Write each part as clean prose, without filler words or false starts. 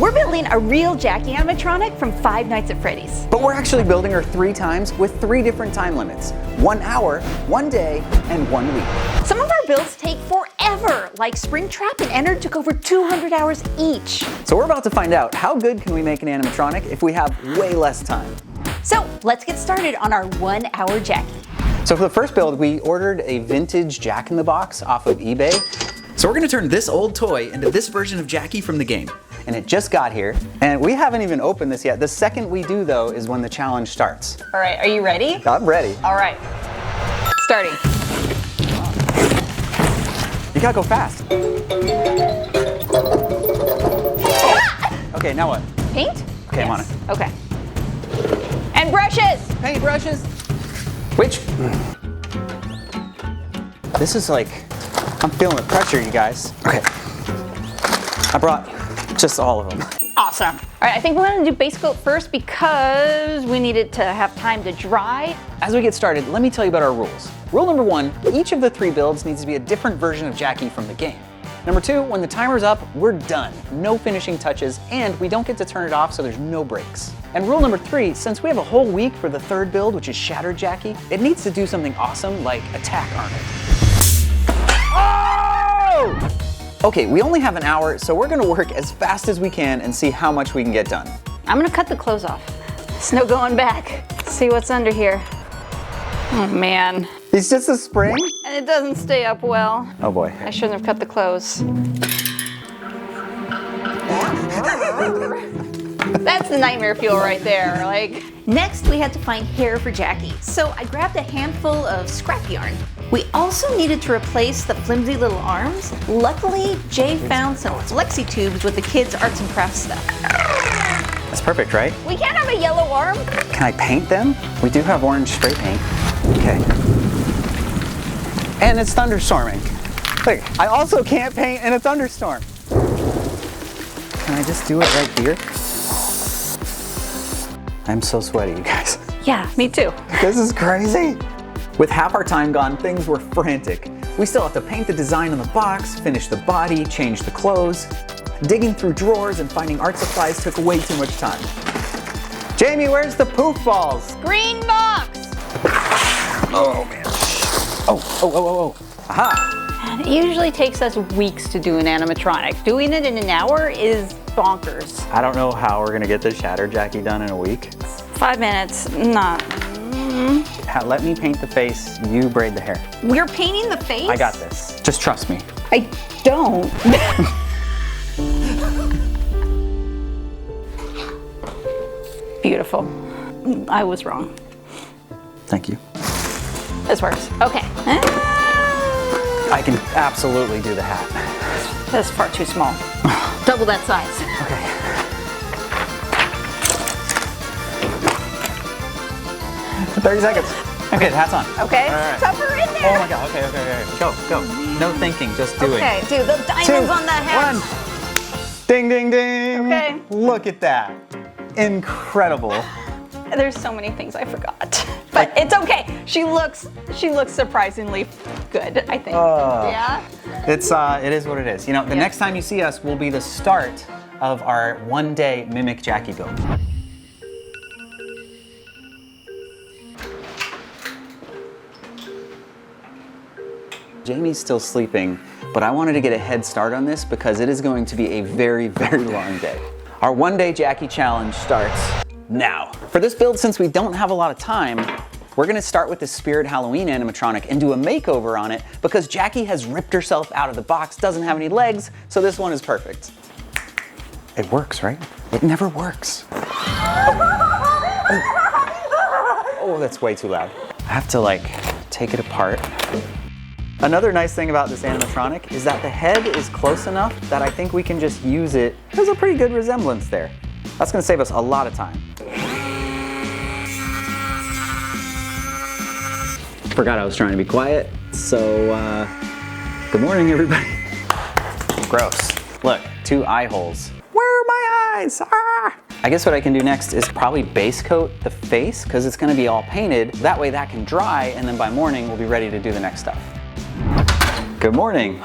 We're building a real Jackie animatronic from Five Nights at Freddy's. But we're actually building her 3 times with 3 different time limits. 1 hour, 1 day, and 1 week. Some of our builds take forever, like Springtrap and Ennard took over 200 hours each. So we're about to find out how good can we make an animatronic if we have way less time. So let's get started on our 1 hour Jackie. So for the first build, we ordered a vintage Jack-in-the-Box off of eBay. So we're gonna turn this old toy into this version of Jackie from the game. And it just got here, and we haven't even opened this yet. The second we do, though, is when the challenge starts. All right, are you ready? I'm ready. All right, starting. You gotta go fast. Okay, now what? Paint? Okay, I'm on it. Okay. And brushes! Paint brushes. Which? This is like, I'm feeling the pressure, you guys. Okay. I brought just all of them. Awesome. All right, I think we're gonna do base coat first because we need it to have time to dry. As we get started, let me tell you about our rules. Rule number 1, each of the 3 builds needs to be a different version of Jackie from the game. Number 2, when the timer's up, we're done. No finishing touches, and we don't get to turn it off, so there's no breaks. And rule number 3, since we have a whole week for the 3rd build, which is Shattered Jackie, it needs to do something awesome like attack Arnold. Oh! Okay, we only have an hour, so we're gonna work as fast as we can and see how much we can get done. I'm gonna cut the clothes off. There's no going back. See what's under here. Oh man. It's just a spring? And it doesn't stay up well. Oh boy. I shouldn't have cut the clothes. That's the nightmare fuel right there. Like. Next, we had to find hair for Jackie, so I grabbed a handful of scrap yarn. We also needed to replace the flimsy little arms. Luckily, Jay found some flexi tubes with the kids' arts and crafts stuff. That's perfect, right? We can't have a yellow arm. Can I paint them? We do have orange spray paint. Okay. And it's thunderstorming. Look, I also can't paint in a thunderstorm. Can I just do it right here? I'm so sweaty, you guys. Yeah, me too. This is crazy. With half our time gone, things were frantic. We still have to paint the design on the box, finish the body, change the clothes. Digging through drawers and finding art supplies took way too much time. Jamie, where's the poof balls? Green box! Oh, man. Oh. Aha. And it usually takes us weeks to do an animatronic. Doing it in an hour is bonkers. I don't know how we're gonna get the Shattered Jackie done in a week. 5 minutes, not. Let me paint the face, you braid the hair. We're painting the face? I got this. Just trust me. I don't. Beautiful. I was wrong. Thank you. This works. Okay. I can absolutely do the hat. That's far too small. Double that size. Okay. 30 seconds. Okay, the hat's on. Okay, right. cover in there. Oh my god, okay. Go. No thinking, just doing. Okay, dude, the diamonds on that hat. 1. Ding, ding, ding. Okay. Look at that. Incredible. There's so many things I forgot. But it's okay. She looks surprisingly good, I think. Yeah? It is what it is. You know, the next time you see us will be the start of our 1-day Mimic Jackie build. Jamie's still sleeping, but I wanted to get a head start on this because it is going to be a very, very long day. Our 1-day Jackie challenge starts now. For this build, since we don't have a lot of time, we're gonna start with the Spirit Halloween animatronic and do a makeover on it because Jackie has ripped herself out of the box, doesn't have any legs, so this one is perfect. It works, right? It never works. Oh, that's way too loud. I have to like take it apart. Another nice thing about this animatronic is that the head is close enough that I think we can just use it. There's a pretty good resemblance there. That's gonna save us a lot of time. Forgot I was trying to be quiet, so good morning, everybody. Gross. Look, 2 eye holes. Where are my eyes? Ah! I guess what I can do next is probably base coat the face because it's gonna be all painted. That way that can dry, and then by morning we'll be ready to do the next stuff. Good morning.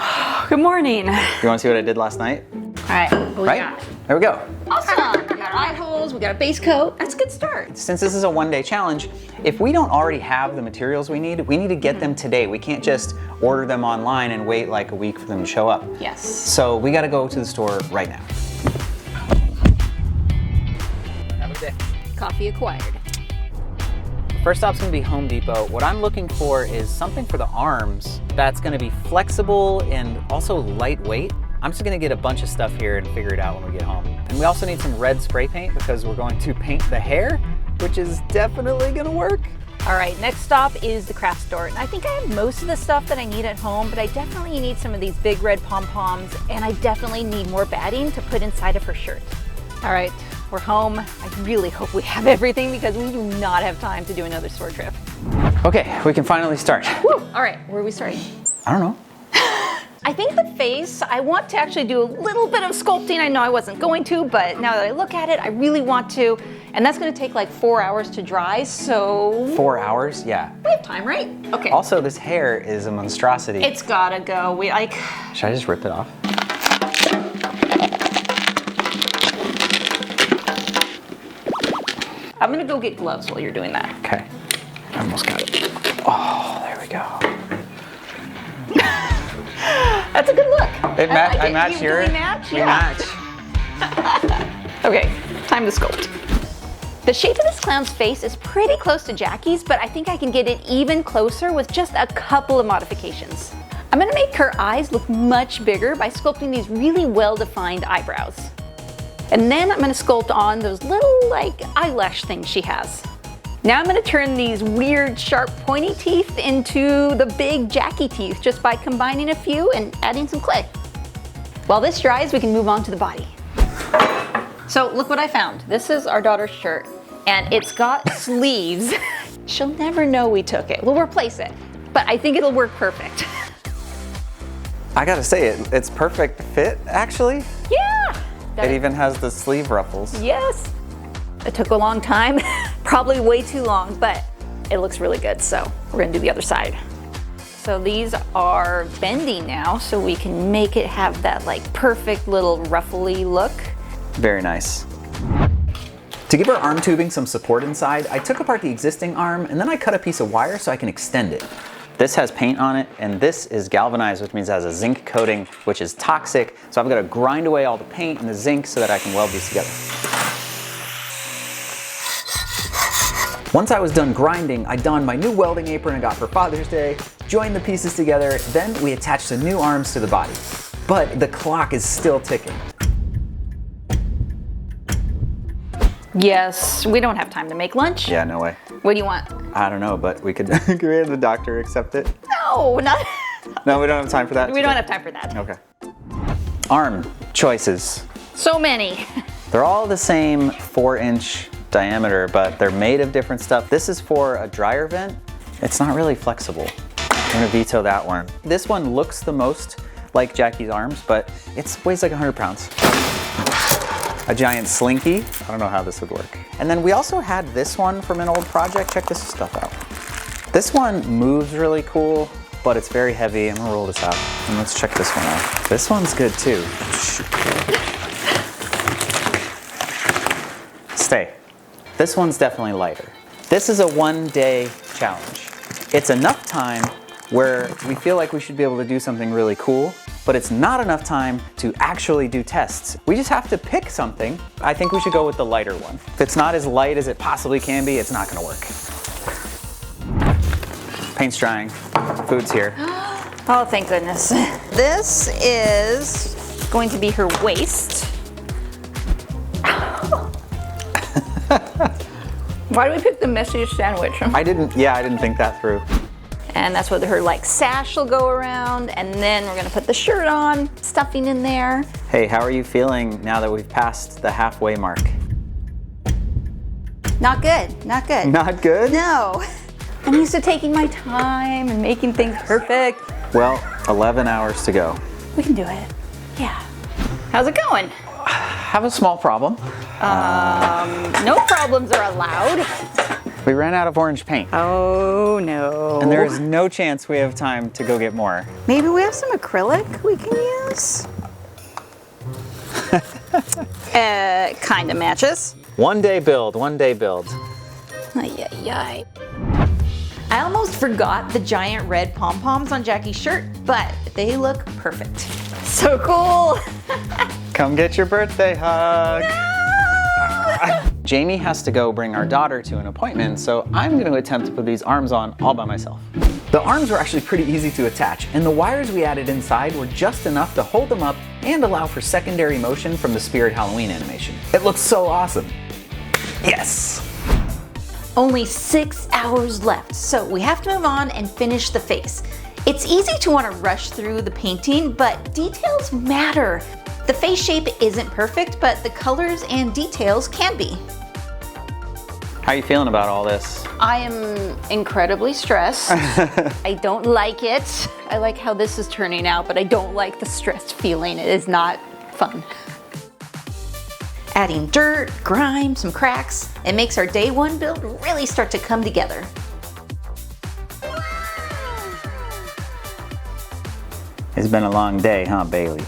Good morning. You wanna see what I did last night? right, what we Right? got? There we go. Awesome. We got eye holes, we got a base coat. That's a good start. Since this is a one-day challenge, if we don't already have the materials we need to get them today. We can't just order them online and wait like a week for them to show up. Yes. So we gotta go to the store right now. Have a day. Coffee acquired. First stop's gonna be Home Depot. What I'm looking for is something for the arms that's gonna be flexible and also lightweight. I'm just gonna get a bunch of stuff here and figure it out when we get home. And we also need some red spray paint because we're going to paint the hair, which is definitely gonna work. All right, next stop is the craft store. And I think I have most of the stuff that I need at home, but I definitely need some of these big red pom-poms, and I definitely need more batting to put inside of her shirt. All right, we're home. I really hope we have everything because we do not have time to do another store trip. Okay, we can finally start. Woo! All right, where are we starting? I don't know. I think the face, I want to actually do a little bit of sculpting. I know I wasn't going to, but now that I look at it, I really want to. And that's gonna take like 4 hours to dry, so. 4 hours? Yeah. We have time, right? Okay. Also, this hair is a monstrosity. It's gotta go. Should I just rip it off? I'm gonna go get gloves while you're doing that. Okay. I almost got it. Oh, there we go. That's a good look. I match yours. Do we match? We Yeah. match. Okay, time to sculpt. The shape of this clown's face is pretty close to Jackie's, but I think I can get it even closer with just a couple of modifications. I'm gonna make her eyes look much bigger by sculpting these really well-defined eyebrows. And then I'm gonna sculpt on those little like eyelash things she has. Now I'm gonna turn these weird sharp pointy teeth into the big Jackie teeth just by combining a few and adding some clay. While this dries, we can move on to the body. So look what I found. This is our daughter's shirt and it's got sleeves. She'll never know we took it. We'll replace it, but I think it'll work perfect. I gotta say, it's perfect fit, actually. Yeah! It even has the sleeve ruffles. Yes! It took a long time, probably way too long, but it looks really good, so we're gonna do the other side. So these are bending now, so we can make it have that like perfect little ruffly look. Very nice. To give our arm tubing some support inside, I took apart the existing arm and then I cut a piece of wire so I can extend it. This has paint on it and this is galvanized, which means it has a zinc coating, which is toxic. So I've got to grind away all the paint and the zinc so that I can weld these together. Once I was done grinding, I donned my new welding apron I got for Father's Day, joined the pieces together, then we attached the new arms to the body. But the clock is still ticking. Yes, we don't have time to make lunch. Yeah, no way. What do you want? I don't know, but we could, can we have the doctor accept it? No, not. No, we don't have time for that? We don't have time for that. Okay. Arm choices. So many. They're all the same 4-inch diameter, but they're made of different stuff. This is for a dryer vent. It's not really flexible. I'm gonna veto that one. This one looks the most like Jackie's arms, but it weighs like 100 pounds. A giant slinky. I don't know how this would work. And then we also had this one from an old project. Check this stuff out. This one moves really cool, but it's very heavy. I'm gonna roll this out. And let's check this one out. This one's good too. Stay. This one's definitely lighter. This is a one-day challenge. It's enough time where we feel like we should be able to do something really cool, but it's not enough time to actually do tests. We just have to pick something. I think we should go with the lighter one. If it's not as light as it possibly can be, it's not gonna work. Paint's drying, food's here. Oh, thank goodness. This is going to be her waist. Why do we pick the messiest sandwich? I didn't think that through. And that's where her like sash will go around, and then we're gonna put the shirt on, stuffing in there. Hey, how are you feeling now that we've passed the halfway mark? Not good, not good. Not good? No. I'm used to taking my time and making things perfect. Well, 11 hours to go. We can do it. Yeah. How's it going? Have a small problem. No problems are allowed. We ran out of orange paint. Oh no. And there is no chance we have time to go get more. Maybe we have some acrylic we can use? Kinda matches. One day build, one day build. Ay, ay, ay. I almost forgot the giant red pom-poms on Jackie's shirt, but they look perfect. So cool. Come get your birthday hug. Jamie has to go bring our daughter to an appointment, so I'm going to attempt to put these arms on all by myself. The arms were actually pretty easy to attach, and the wires we added inside were just enough to hold them up and allow for secondary motion from the Spirit Halloween animation. It looks so awesome. Yes! Only 6 hours left, so we have to move on and finish the face. It's easy to want to rush through the painting, but details matter. The face shape isn't perfect, but the colors and details can be. How are you feeling about all this? I am incredibly stressed. I don't like it. I like how this is turning out, but I don't like the stressed feeling. It is not fun. Adding dirt, grime, some cracks, it makes our day one build really start to come together. It's been a long day, huh, Bailey?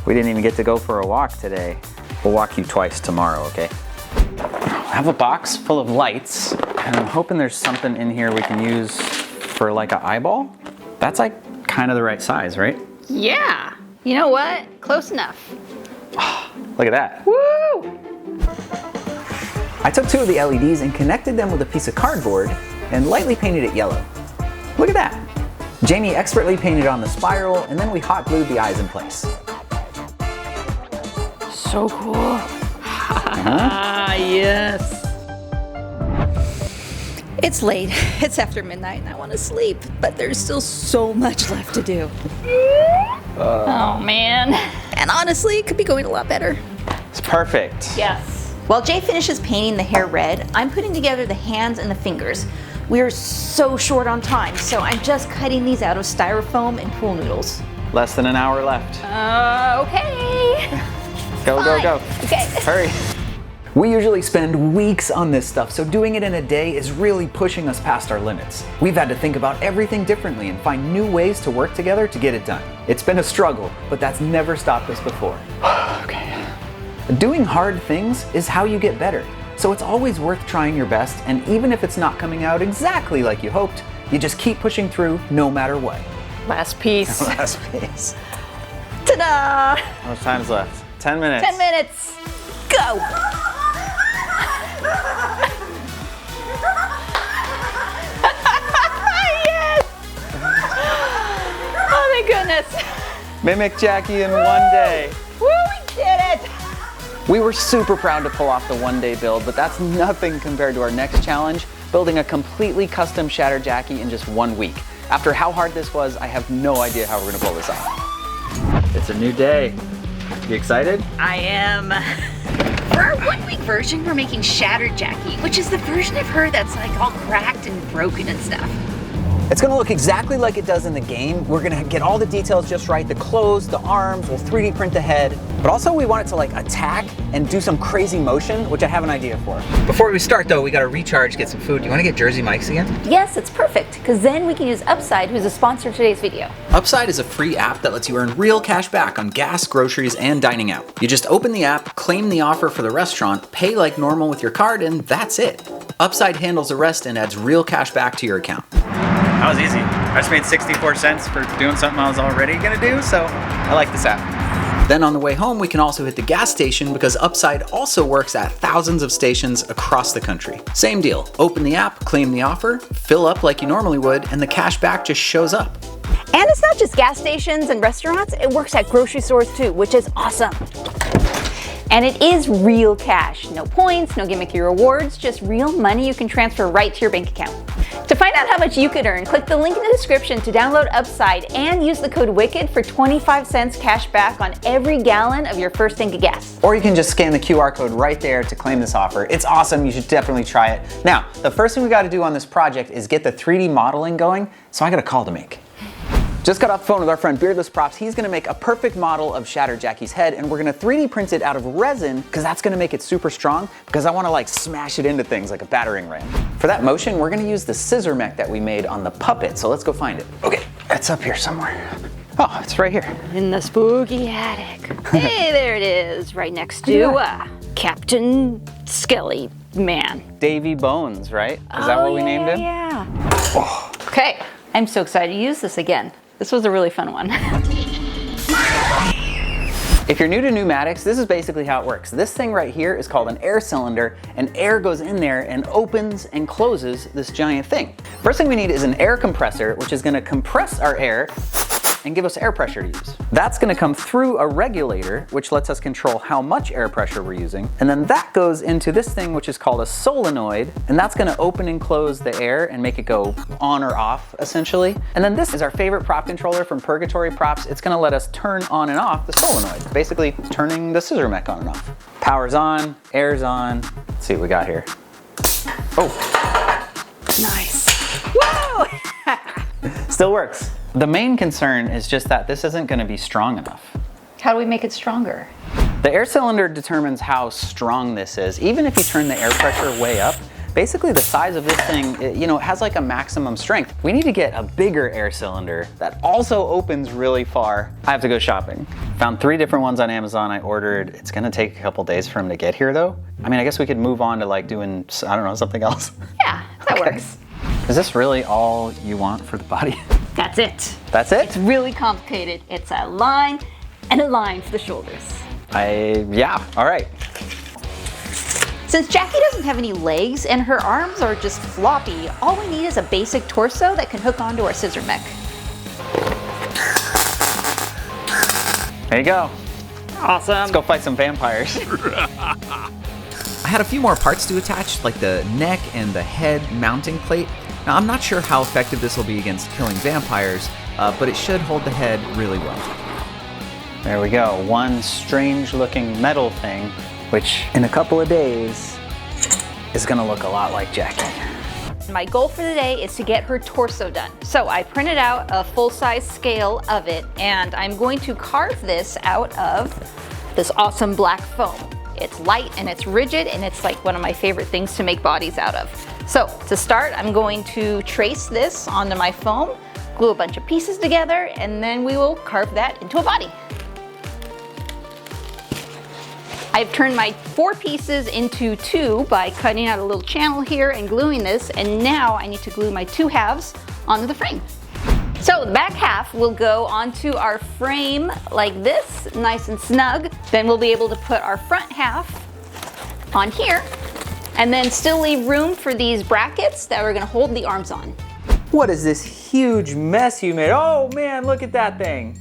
We didn't even get to go for a walk today. We'll walk you twice tomorrow, okay? I have a box full of lights, and I'm hoping there's something in here we can use for like an eyeball. That's like kind of the right size, right? Yeah. You know what? Close enough. Look at that. Woo! I took 2 of the LEDs and connected them with a piece of cardboard and lightly painted it yellow. Look at that. Jamie expertly painted on the spiral, and then we hot glued the eyes in place. So cool. Yes. It's late. It's after midnight and I want to sleep, but there's still so much left to do. Oh man. And honestly, it could be going a lot better. It's perfect. Yes. While Jay finishes painting the hair red, I'm putting together the hands and the fingers. We are so short on time, so I'm just cutting these out of styrofoam and pool noodles. Less than an hour left. Okay. Go, Fine. go, go. Okay. Hurry. We usually spend weeks on this stuff, so doing it in a day is really pushing us past our limits. We've had to think about everything differently and find new ways to work together to get it done. It's been a struggle, but that's never stopped us before. Okay. Doing hard things is how you get better, so it's always worth trying your best, and even if it's not coming out exactly like you hoped, you just keep pushing through no matter what. Last piece. Last piece. Ta-da! How much time's left? 10 minutes. 10 minutes. Go! Yes! Oh my goodness. Mimic Jackie in one day. Woo, we did it! We were super proud to pull off the one-day build, but that's nothing compared to our next challenge, building a completely custom Shattered Jackie in just 1 week. After how hard this was, I have no idea how we're gonna pull this off. It's a new day. You excited? I am. For our 1 week version, we're making Shattered Jackie, which is the version of her that's like all cracked and broken and stuff. It's gonna look exactly like it does in the game. We're gonna get all the details just right, the clothes, the arms, we'll 3D print the head, but also we want it to like attack and do some crazy motion, which I have an idea for. Before we start though, we gotta recharge, get some food. You wanna get Jersey Mike's again? Yes, it's perfect, because then we can use Upside, who's a sponsor of today's video. Upside is a free app that lets you earn real cash back on gas, groceries, and dining out. You just open the app, claim the offer for the restaurant, pay like normal with your card, and that's it. Upside handles the rest and adds real cash back to your account. That was easy. I just made 64 cents for doing something I was already gonna do, so I like this app. Then on the way home, we can also hit the gas station because Upside also works at thousands of stations across the country. Same deal, open the app, claim the offer, fill up like you normally would, and the cash back just shows up. And it's not just gas stations and restaurants, it works at grocery stores too, which is awesome. And it is real cash. No points, no gimmicky rewards, just real money you can transfer right to your bank account. To find out how much you could earn, click the link in the description to download Upside and use the code WICKED for 25 cents cash back on every gallon of your first tank of gas. Or you can just scan the QR code right there to claim this offer. It's awesome, you should definitely try it. Now, the first thing we gotta do on this project is get the 3D modeling going, so I got a call to make. Just got off the phone with our friend Beardless Props. He's gonna make a perfect model of Shattered Jackie's head, and we're gonna 3D print it out of resin, because that's gonna make it super strong, because I wanna like smash it into things like a battering ram. For that motion, we're gonna use the scissor mech that we made on the puppet, so let's go find it. Okay, it's up here somewhere. Oh, it's right here. In the spooky attic. Hey, there it is, right next to Captain Skelly Man. Davy Bones, right? Is that what we named him? Yeah. Oh. Okay, I'm so excited to use this again. This was a really fun one. If you're new to pneumatics, this is basically how it works. This thing right here is called an air cylinder, and air goes in there and opens and closes this giant thing. First thing we need is an air compressor, which is gonna compress our air and give us air pressure to use. That's gonna come through a regulator, which lets us control how much air pressure we're using. And then that goes into this thing, which is called a solenoid, and that's gonna open and close the air and make it go on or off, essentially. And then this is our favorite prop controller from Purgatory Props. It's gonna let us turn on and off the solenoid, basically turning the scissor mech on and off. Power's on, air's on. Let's see what we got here. Oh. Nice. Whoa! Still works. The main concern is just that this isn't gonna be strong enough. How do we make it stronger? The air cylinder determines how strong this is. Even if you turn the air pressure way up, basically the size of this thing, it has like a maximum strength. We need to get a bigger air cylinder that also opens really far. I have to go shopping. Found 3 different ones on Amazon I ordered. It's gonna take a couple days for them to get here though. I mean, I guess we could move on to like doing, I don't know, something else. Yeah, that works. Is this really all you want for the body? That's it. That's it? It's really complicated. It's a line and a line for the shoulders. Yeah, all right. Since Jackie doesn't have any legs and her arms are just floppy, all we need is a basic torso that can hook onto our scissor mech. There you go. Awesome. Let's go fight some vampires. I had a few more parts to attach, like the neck and the head mounting plate. Now, I'm not sure how effective this will be against killing vampires, but it should hold the head really well. There we go. One strange looking metal thing, which in a couple of days is gonna look a lot like Jackie. My goal for the day is to get her torso done. So I printed out a full-size scale of it, and I'm going to carve this out of this awesome black foam. It's light and it's rigid, and it's like one of my favorite things to make bodies out of. So to start, I'm going to trace this onto my foam, glue a bunch of pieces together, and then we will carve that into a body. I've turned my 4 pieces into 2 by cutting out a little channel here and gluing this, and now I need to glue my 2 halves onto the frame. So the back half will go onto our frame like this, nice and snug. Then we'll be able to put our front half on here, and then still leave room for these brackets that we're gonna hold the arms on. What is this huge mess you made? Oh man, look at that thing.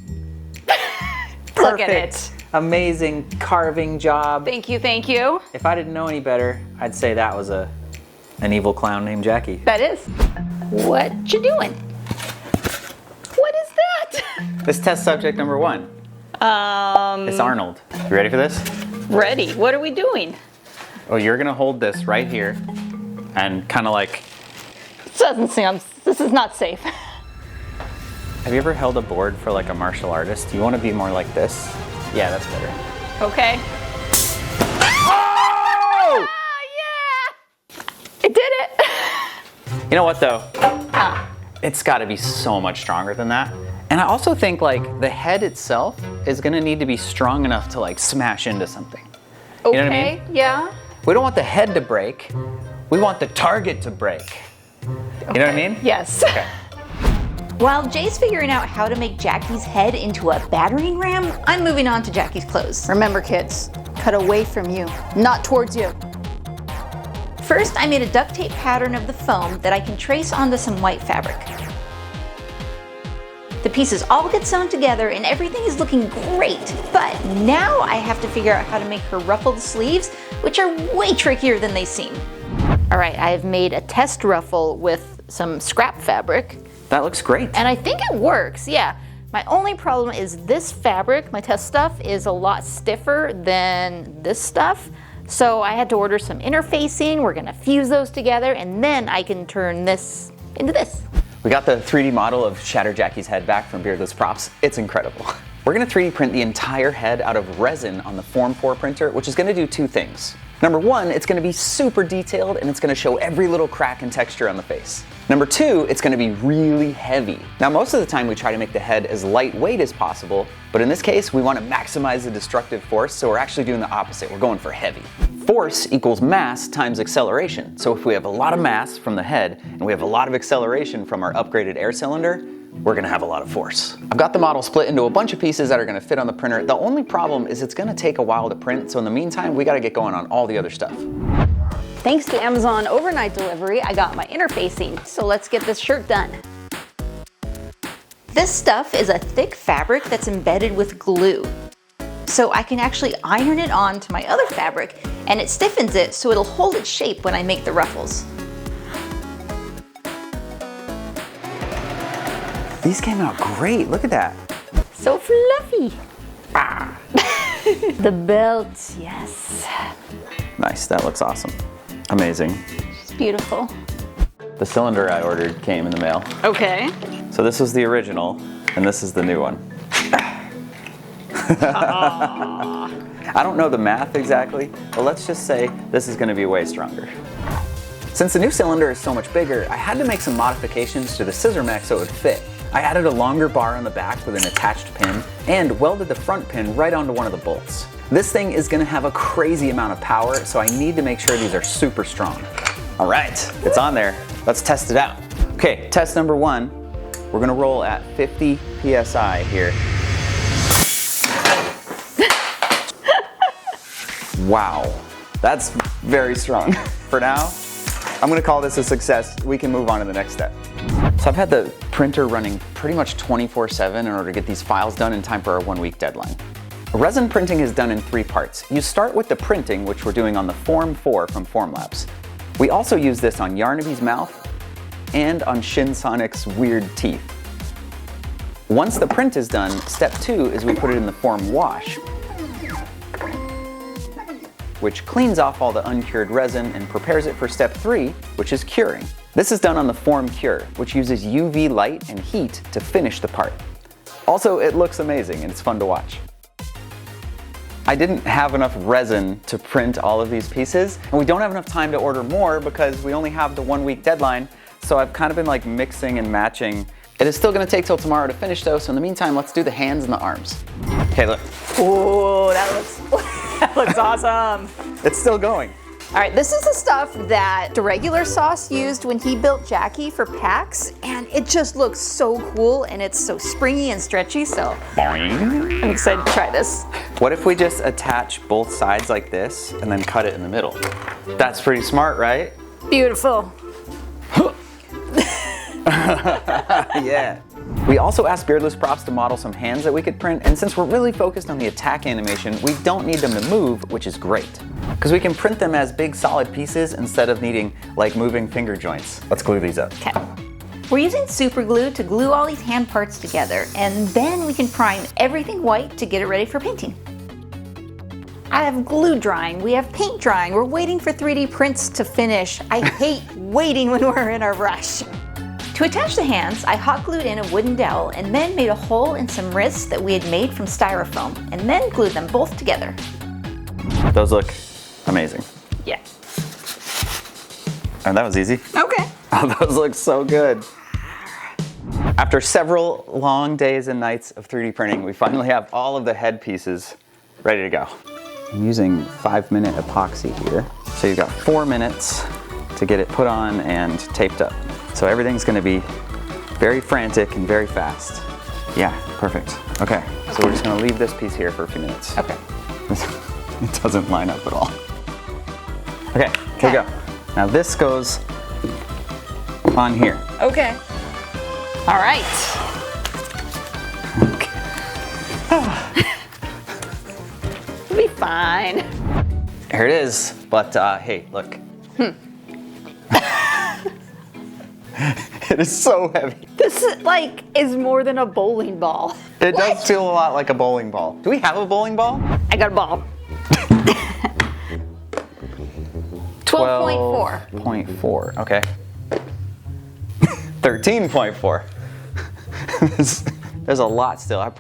Look at it. Amazing carving job. Thank you, thank you. If I didn't know any better, I'd say that was an evil clown named Jackie. That is. What you doing? What is that? This test subject number 1. It's Arnold. You ready for this? Ready. What are we doing? Oh, you're gonna hold this right here and kind of like... This is not safe. Have you ever held a board for like a martial artist? Do you want to be more like this? Yeah, that's better. Okay. Oh! Yeah! It did it! You know what though? It's gotta be so much stronger than that. And I also think like the head itself is gonna need to be strong enough to like smash into something. Okay, You know what I mean? Yeah. We don't want the head to break. We want the target to break. You know what I mean? Yes. Okay. While Jay's figuring out how to make Jackie's head into a battering ram, I'm moving on to Jackie's clothes. Remember kids, cut away from you, not towards you. First, I made a duct tape pattern of the foam that I can trace onto some white fabric. The pieces all get sewn together and everything is looking great, but now I have to figure out how to make her ruffled sleeves, which are way trickier than they seem. All right, I've made a test ruffle with some scrap fabric. That looks great. And I think it works, yeah. My only problem is this fabric, my test stuff, is a lot stiffer than this stuff. So I had to order some interfacing. We're gonna fuse those together, and then I can turn this into this. We got the 3D model of Shatter Jackie's head back from Beardless Props. It's incredible. We're gonna 3D print the entire head out of resin on the Form 4 printer, which is gonna do two things. Number one, it's gonna be super detailed and it's gonna show every little crack and texture on the face. Number two, it's gonna be really heavy. Now, most of the time we try to make the head as lightweight as possible, but in this case, we wanna maximize the destructive force, so we're actually doing the opposite. We're going for heavy. Force equals mass times acceleration. So if we have a lot of mass from the head and we have a lot of acceleration from our upgraded air cylinder, we're gonna have a lot of force. I've got the model split into a bunch of pieces that are gonna fit on the printer. The only problem is it's gonna take a while to print, so in the meantime, we gotta get going on all the other stuff. Thanks to Amazon overnight delivery, I got my interfacing, so let's get this shirt done. This stuff is a thick fabric that's embedded with glue. So I can actually iron it onto my other fabric and it stiffens it so it'll hold its shape when I make the ruffles. These came out great, look at that. So fluffy. Ah. The belt, yes. Nice, that looks awesome. Amazing. It's beautiful. The cylinder I ordered came in the mail. Okay. So this was the original, and this is the new one. I don't know the math exactly, but let's just say this is gonna be way stronger. Since the new cylinder is so much bigger, I had to make some modifications to the scissor mech so it would fit. I added a longer bar on the back with an attached pin and welded the front pin right onto one of the bolts. This thing is gonna have a crazy amount of power, so I need to make sure these are super strong. All right, it's on there. Let's test it out. Okay, test number one. We're gonna roll at 50 PSI here. Wow, that's very strong. For now, I'm gonna call this a success. We can move on to the next step. So I've had the printer running pretty much 24/7 in order to get these files done in time for our 1-week deadline. Resin printing is done in 3 parts. You start with the printing, which we're doing on the Form 4 from Formlabs. We also use this on Yarnaby's mouth and on Shinsonic's weird teeth. Once the print is done, step 2 is we put it in the Form Wash, which cleans off all the uncured resin and prepares it for step 3, which is curing. This is done on the Form Cure, which uses UV light and heat to finish the part. Also, it looks amazing and it's fun to watch. I didn't have enough resin to print all of these pieces, and we don't have enough time to order more because we only have the 1-week deadline, so I've kind of been like mixing and matching. It is still gonna take till tomorrow to finish though, so in the meantime, let's do the hands and the arms. Okay, look. Ooh, that looks awesome. It's still going. All right, this is the stuff that the regular sauce used when he built Jackie for PAX, and it just looks so cool, and it's so springy and stretchy, so I'm excited to try this. What if we just attach both sides like this and then cut it in the middle? That's pretty smart, right? Beautiful. Yeah. We also asked Beardless Props to model some hands that we could print, and since we're really focused on the attack animation, we don't need them to move, which is great. Because we can print them as big solid pieces instead of needing like moving finger joints. Let's glue these up. Okay. We're using super glue to glue all these hand parts together, and then we can prime everything white to get it ready for painting. I have glue drying, we have paint drying, we're waiting for 3D prints to finish. I hate waiting when we're in a rush. To attach the hands, I hot glued in a wooden dowel and then made a hole in some wrists that we had made from styrofoam, and then glued them both together. Those look amazing. Yeah. And that was easy. Okay. Oh, those look so good. After several long days and nights of 3D printing, we finally have all of the head pieces ready to go. I'm using 5-minute epoxy here. So you've got 4 minutes to get it put on and taped up. So everything's gonna be very frantic and very fast. Yeah, perfect. Okay, so we're just gonna leave this piece here for a few minutes. Okay. It doesn't line up at all. Okay, here we go. Now this goes on here. Okay. All right. It'll be fine. Here it is, but hey, look. It is so heavy. This is more than a bowling ball. It does feel a lot like a bowling ball. Do we have a bowling ball? I got a ball. 12.4. 12.4, okay. 13.4. There's a lot still. We'll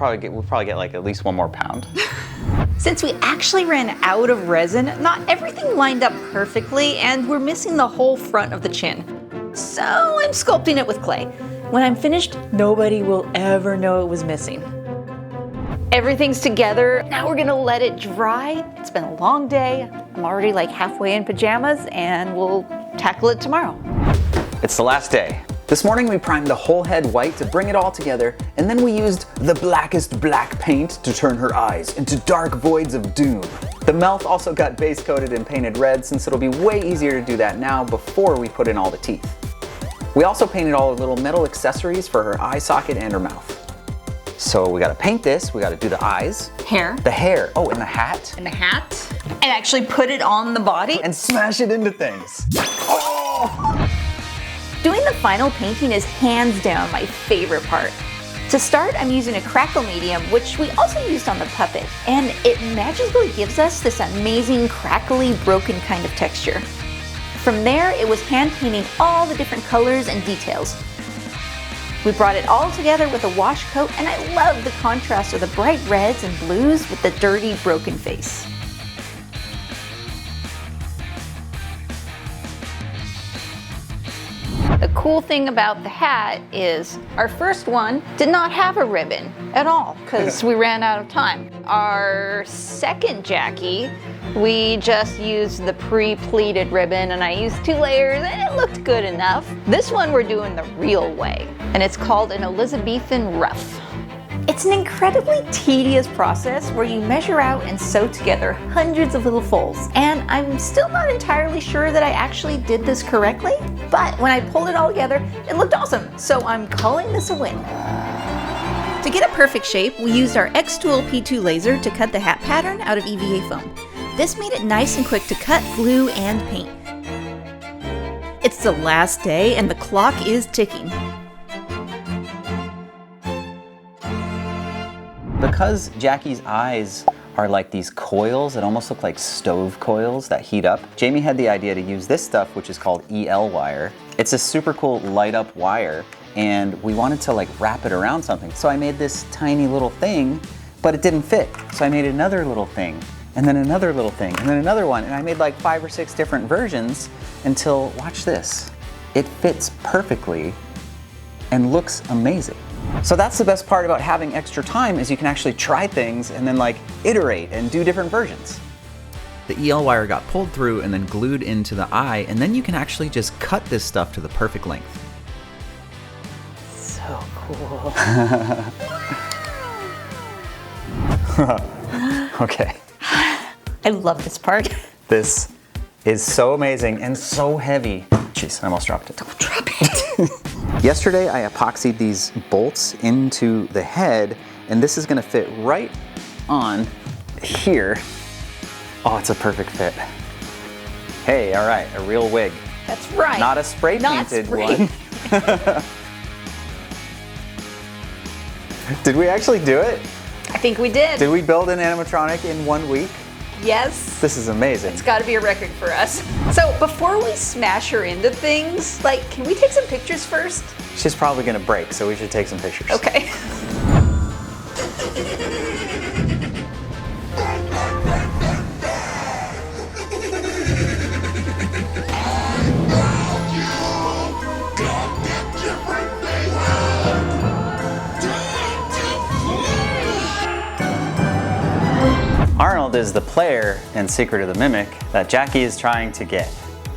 probably get like at least 1 more pound. Since we actually ran out of resin, not everything lined up perfectly, and we're missing the whole front of the chin. So I'm sculpting it with clay. When I'm finished, nobody will ever know it was missing. Everything's together. Now we're gonna let it dry. It's been a long day. I'm already like halfway in pajamas, and we'll tackle it tomorrow. It's the last day. This morning we primed the whole head white to bring it all together, and then we used the blackest black paint to turn her eyes into dark voids of doom. The mouth also got base coated and painted red, since it'll be way easier to do that now before we put in all the teeth. We also painted all the little metal accessories for her eye socket and her mouth. So we gotta paint this, we gotta do the eyes. Hair. The hair, oh, and the hat. And the hat. And actually put it on the body. And smash it into things. Oh! Doing the final painting is hands down my favorite part. To start, I'm using a crackle medium, which we also used on the puppet, and it magically gives us this amazing crackly, broken kind of texture. From there, it was hand painting all the different colors and details. We brought it all together with a wash coat, and I love the contrast of the bright reds and blues with the dirty, broken face. The cool thing about the hat is our first one did not have a ribbon at all because we ran out of time. Our second Jackie, we just used the pre-pleated ribbon, and I used 2 layers and it looked good enough. This one we're doing the real way, and it's called an Elizabethan ruff. It's an incredibly tedious process where you measure out and sew together hundreds of little folds. And I'm still not entirely sure that I actually did this correctly, but when I pulled it all together, it looked awesome. So I'm calling this a win. To get a perfect shape, we used our X-Tool P2 laser to cut the hat pattern out of EVA foam. This made it nice and quick to cut, glue, and paint. It's the last day and the clock is ticking. Because Jackie's eyes are like these coils that almost look like stove coils that heat up, Jamie had the idea to use this stuff, which is called EL wire. It's a super cool light up wire, and we wanted to like wrap it around something. So I made this tiny little thing, but it didn't fit. So I made another little thing, and then another little thing, and then another one, and I made like 5 or 6 different versions until, watch this, it fits perfectly and looks amazing. So that's the best part about having extra time, is you can actually try things and then like iterate and do different versions. The EL wire got pulled through and then glued into the eye, and then you can actually just cut this stuff to the perfect length. So cool. Okay. I love this part. This is so amazing and so heavy. Jeez, I almost dropped it. Don't drop it. Yesterday I epoxied these bolts into the head, and this is gonna fit right on here. Oh, it's a perfect fit. Hey, all right, a real wig. That's right. Not a spray painted one. Did we actually do it? I think we did. Did we build an animatronic in 1 week? Yes. This is amazing. It's got to be a record for us. So before we smash her into things, like, can we take some pictures first? She's probably gonna break, so we should take some pictures. Okay. Arnold is the player in Secret of the Mimic that Jackie is trying to get.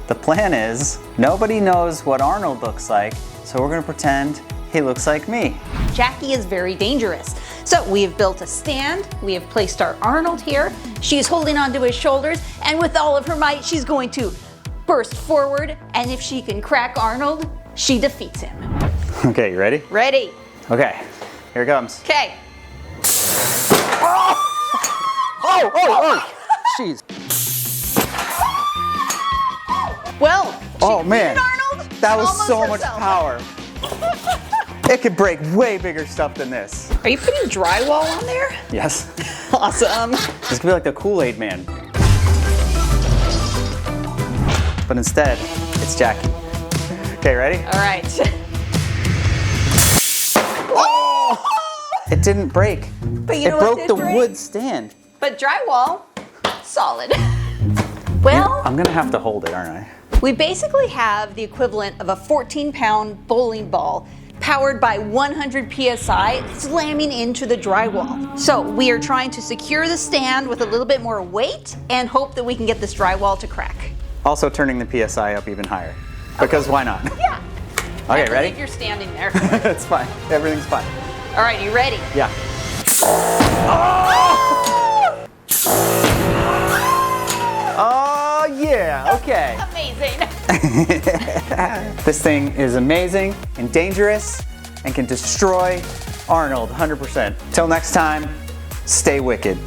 The plan is, nobody knows what Arnold looks like, so we're gonna pretend he looks like me. Jackie is very dangerous. So we have built a stand, we have placed our Arnold here, she's holding onto his shoulders, and with all of her might, she's going to burst forward, and if she can crack Arnold, she defeats him. Okay, you ready? Ready? Okay, here it comes. Okay. Oh! Jeez. Well, Oh she man, beat Arnold that and was almost so much herself. power. It could break way bigger stuff than this. Are you putting drywall on there? Yes. Awesome. This could be like the Kool-Aid Man. But instead, it's Jackie. Okay, ready? All right. It didn't break. But you know it what broke did the break? wood stand. But drywall, solid. Well, I'm gonna have to hold it, aren't I? we basically have the equivalent of a 14-pound bowling ball powered by 100 psi slamming into the drywall. So we are trying to secure the stand with a little bit more weight and hope that we can get this drywall to crack. Also turning the PSI up even higher. Because why not? Yeah. Okay, I ready? believe you're standing there. It's fine. Everything's fine. All right, you ready? Yeah. Oh yeah, okay. Amazing. This thing is amazing and dangerous and can destroy Arnold 100%. Till next time, stay wicked.